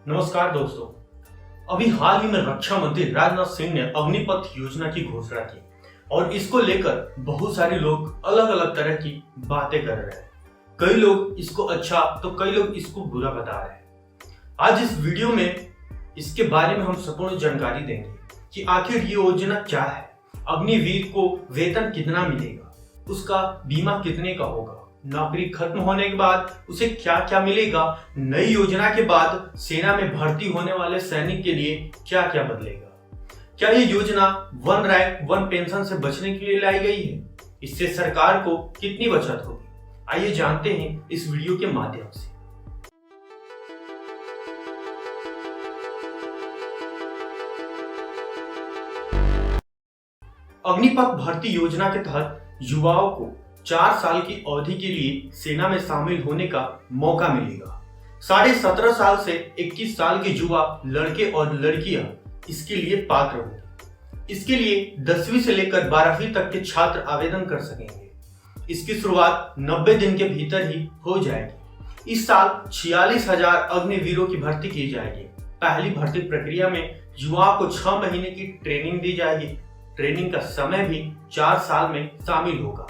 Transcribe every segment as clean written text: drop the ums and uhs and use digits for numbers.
नमस्कार दोस्तों। अभी हाल ही में रक्षा मंत्री राजनाथ सिंह ने अग्निपथ योजना की घोषणा की और इसको लेकर बहुत सारे लोग अलग अलग तरह की बातें कर रहे हैं। कई लोग इसको अच्छा तो कई लोग इसको बुरा बता रहे हैं। आज इस वीडियो में इसके बारे में हम संपूर्ण जानकारी देंगे कि आखिर ये योजना क्या है, अग्निवीर को वेतन कितना मिलेगा, उसका बीमा कितने का होगा, नौकरी खत्म होने के बाद उसे क्या क्या मिलेगा, नई योजना के बाद सेना में भर्ती होने वाले सैनिक के लिए क्या क्या बदलेगा, क्या ये योजना वन रैंक वन पेंशन से बचने के लिए लाई गई है, इससे सरकार को कितनी बचत होगी, आइए जानते हैं इस वीडियो के माध्यम से। अग्निपथ भर्ती योजना के तहत युवाओं को 4 साल की अवधि के लिए सेना में शामिल होने का मौका मिलेगा। 17.5 साल से 21 साल के युवा लड़के और लड़कियां इसके लिए पात्र होंगे। इसके लिए 10वीं से लेकर 12वीं तक के छात्र आवेदन कर सकेंगे। इसकी शुरुआत 90 दिन के भीतर ही हो जाएगी। इस साल 46,000 अग्निवीरों की भर्ती की जाएगी। पहली भर्ती प्रक्रिया में युवाओं को 6 महीने की ट्रेनिंग दी जाएगी। ट्रेनिंग का समय भी 4 साल में शामिल होगा।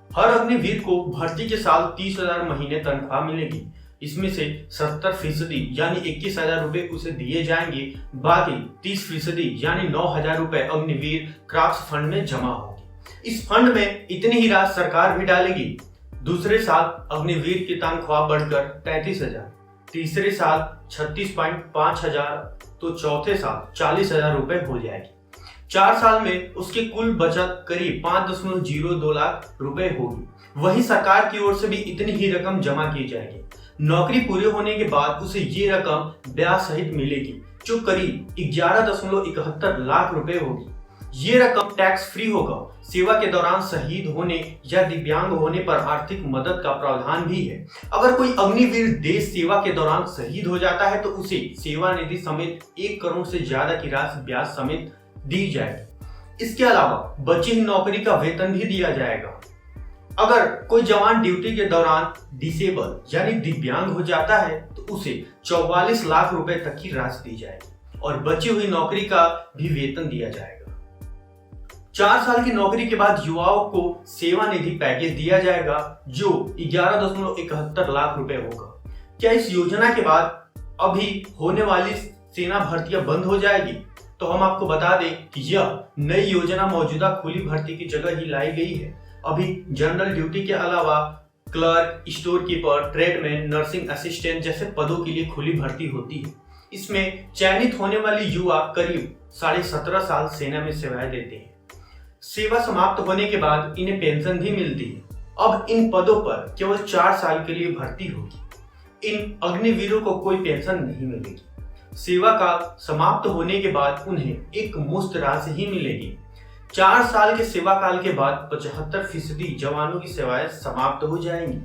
हर अग्निवीर को भर्ती के साल 30,000 महीने तनख्वाह मिलेगी। इसमें से 70% यानी 21,000 रुपए उसे दिए जाएंगे। बाकी 30% यानी 9,000 रुपए अग्निवीर क्राफ्ट फंड में जमा होगी। इस फंड में इतनी ही राशि सरकार भी डालेगी। दूसरे साल अग्निवीर की तनख्वाह बढ़कर 33,000, तीसरे साल 36.5 हजार, तो चौथे साल 40,000 रुपए हो जाएगी। 4 साल में उसकी कुल बचत करीब 5.02 लाख रुपए होगी। वहीं सरकार की ओर से भी इतनी ही रकम जमा की जाएगी। नौकरी पूरे होने के बाद उसे ये रकम ब्याज सहित मिलेगी, जो करीब 11.71 लाख रुपए होगी। ये रकम टैक्स फ्री होगा। सेवा के दौरान शहीद होने या दिव्यांग होने पर आर्थिक मदद का प्रावधान भी है। अगर कोई अग्निवीर देश सेवा के दौरान शहीद हो जाता है तो उसे सेवा निधि समेत 1 करोड़ से ज्यादा की राशि ब्याज समेत दी जाएगी। इसके अलावा बची हुई नौकरी का वेतन भी दिया जाएगा। अगर कोई जवान ड्यूटी के दौरान डिसेबल यानी दिव्यांग हो जाता है तो उसे 44 लाख रुपए तक की राशि दी जाएगी और बची हुई नौकरी का भी वेतन दिया जाएगा। 4 साल की नौकरी के बाद युवाओं को सेवा निधि पैकेज दिया जाएगा, जो 11.71 लाख रुपए होगा। क्या इस योजना के बाद अभी होने वाली सेना भर्तियां बंद हो जाएगी? तो हम आपको बता दें कि यह नई योजना मौजूदा खुली भर्ती की जगह ही लाई गई है। अभी जनरल ड्यूटी के अलावा clerk, store keeper, tradesman, nursing assistant जैसे पदों के लिए खुली भर्ती होती है। इसमें चयनित होने वाली युवा करीब 17.5 साल सेना में सेवाएं देते हैं। सेवा समाप्त होने के बाद इन्हें पेंशन भी मिलती है। अब इन पदों पर केवल 4 साल के लिए भर्ती होगी। इन अग्निवीरों को कोई पेंशन नहीं मिलेगी। सेवा काल समाप्त होने के बाद उन्हें एक मुश्त राशि ही मिलेगी। 4 साल के सेवा काल के बाद 75% जवानों की सेवाएं समाप्त हो जाएंगी।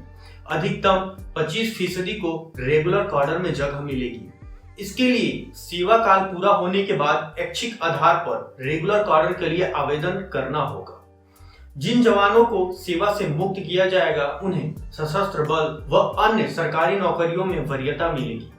अधिकतम 25% को रेगुलर कैडर में जगह मिलेगी। इसके लिए सेवा काल पूरा होने के बाद ऐच्छिक आधार पर रेगुलर कैडर के लिए आवेदन करना होगा। जिन जवानों को सेवा से मुक्त किया जाएगा उन्हें सशस्त्र बल व अन्य सरकारी नौकरियों में वरीयता मिलेगी।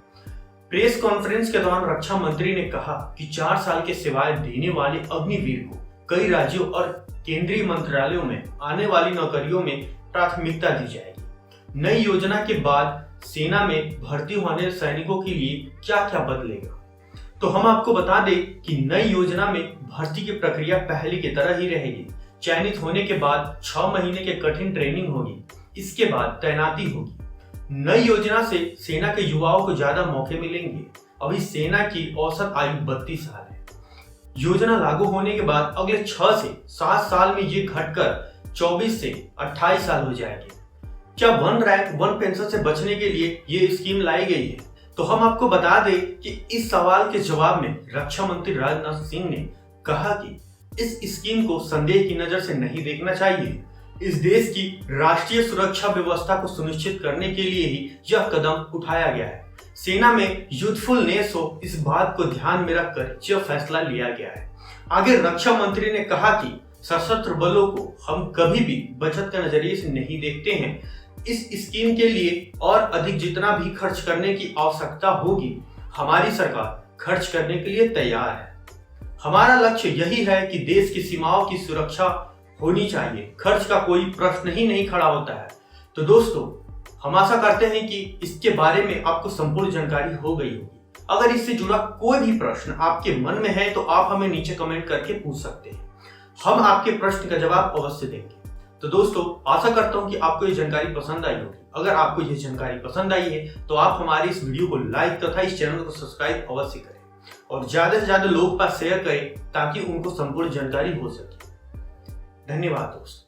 प्रेस कॉन्फ्रेंस के दौरान रक्षा मंत्री ने कहा कि 4 साल के सेवाएं देने वाले अग्निवीर को कई राज्यों और केंद्रीय मंत्रालयों में आने वाली नौकरियों में प्राथमिकता दी जाएगी। नई योजना के बाद सेना में भर्ती होने सैनिकों के लिए क्या क्या बदलेगा, तो हम आपको बता दें कि नई योजना में भर्ती की प्रक्रिया पहले की तरह ही रहेगी। चयनित होने के बाद 6 महीने की कठिन ट्रेनिंग होगी। इसके बाद तैनाती होगी। नई योजना से सेना के युवाओं को ज्यादा मौके मिलेंगे। अभी सेना की औसत आयु 32 साल है। योजना लागू होने के बाद अगले 6 से 7 साल में ये घटकर 24 से 28 साल हो जाएगी। क्या वन रैंक वन पेंशन से बचने के लिए ये स्कीम लाई गई है? तो हम आपको बता दें कि इस सवाल के जवाब में रक्षा मंत्री राजनाथ सिंह ने कहा कि इस स्कीम को संदेह की नजर से नहीं देखना चाहिए। इस देश की राष्ट्रीय सुरक्षा व्यवस्था को सुनिश्चित करने के लिए ही यह कदम उठाया गया है। सेना में यूथफुलनेस हो, इस बात को ध्यान में रखकर यह फैसला लिया गया है। आगे रक्षा मंत्री ने कहा कि सशस्त्र बलों को हम कभी भी बचत के नजरिए से नहीं देखते हैं। इस स्कीम के लिए और अधिक जितना भी खर्च करने की आवश्यकता होगी हमारी सरकार खर्च करने के लिए तैयार है। हमारा लक्ष्य यही है कि देश की सीमाओं की सुरक्षा होनी चाहिए, खर्च का कोई प्रश्न ही नहीं खड़ा होता है। तो दोस्तों, हम आशा करते हैं कि इसके बारे में आपको संपूर्ण जानकारी हो गई होगी। अगर इससे जुड़ा कोई भी प्रश्न आपके मन में है तो आप हमें नीचे कमेंट करके पूछ सकते हैं, हम आपके प्रश्न का जवाब अवश्य देंगे। तो दोस्तों, आशा करता हूं कि आपको ये जानकारी पसंद आई होगी। अगर आपको ये जानकारी पसंद आई है तो आप हमारे इस वीडियो को लाइक तथा इस चैनल को सब्सक्राइब अवश्य करें और ज्यादा से ज्यादा लोगों के पास शेयर करें ताकि उनको संपूर्ण जानकारी हो सके। धन्यवाद दोस्तों।